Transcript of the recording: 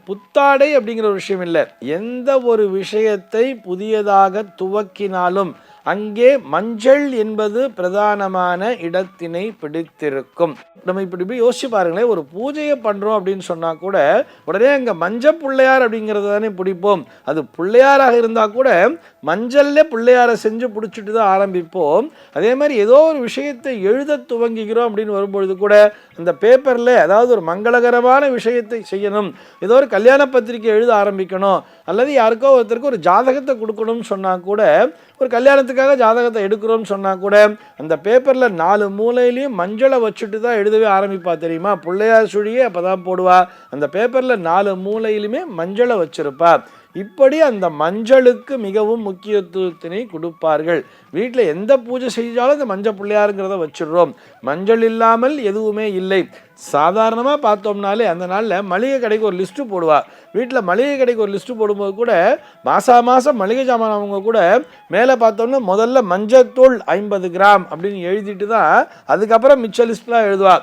புத்தாடை அப்படிங்கிற ஒரு விஷயம் இல்லை. எந்த ஒரு விஷயத்தை புதியதாக துவக்கினாலும் அங்கே மஞ்சள் என்பது பிரதானமான இடத்தினை பிடித்திருக்கும். நம்ம இப்படி யோசிச்சு பாருங்களேன், ஒரு பூஜையை பண்றோம் அப்படின்னு சொன்னா கூட உடனே அங்க மஞ்ச பிள்ளையார் அப்படிங்கிறது தானே பிடிப்போம். அது பிள்ளையாராக இருந்தா கூட மஞ்சள்ல பிள்ளையாரை செஞ்சு பிடிச்சிட்டு தான் ஆரம்பிப்போம். அதே மாதிரி ஏதோ ஒரு விஷயத்தை எழுத துவங்குகிறோம் அப்படின்னு வரும்பொழுது கூட அந்த பேப்பர்ல அதாவது ஒரு மங்களகரமான விஷயத்தை செய்யணும், ஏதோ ஒரு கல்யாண பத்திரிகை எழுத ஆரம்பிக்கணும், அல்லது யாருக்கோ ஒருத்தருக்கு ஒரு ஜாதகத்தை கொடுக்கணும்னு சொன்னா கூட, ஒரு கல்யாணத்துக்காக ஜாதகத்தை எடுக்கிறோம்னு சொன்னா கூட அந்த பேப்பர்ல 4 மூலையிலையும் மஞ்சளை வச்சுட்டு தான் எழுதவே ஆரம்பிப்பா தெரியுமா. பிள்ளையார் சுழியே அப்பதான் போடுவா. அந்த பேப்பர்ல 4 மூலையிலுமே மஞ்சளை வச்சிருப்பா. இப்படி அந்த மஞ்சளுக்கு மிகவும் முக்கியத்துவத்தினை கொடுப்பார்கள். வீட்டில் எந்த பூஜை செஞ்சாலும் இந்த மஞ்சள் பிள்ளையாருங்கிறத வச்சிடுறோம். மஞ்சள் இல்லாமல் எதுவுமே இல்லை. சாதாரணமாக பார்த்தோம்னாலே அந்த நாளில் மளிகை கடைக்கு ஒரு லிஸ்ட்டு போடுவா. வீட்டில் மளிகை கடைக்கு ஒரு லிஸ்ட்டு போடும்போது கூட மாதம் மளிகை சாமான் அவங்க கூட மேலே பார்த்தோம்னா முதல்ல மஞ்சத்தூள் 50 கிராம் அப்படின்னு எழுதிட்டு தான் அதுக்கப்புறம் மிச்ச லிஸ்ட்லாம் எழுதுவா.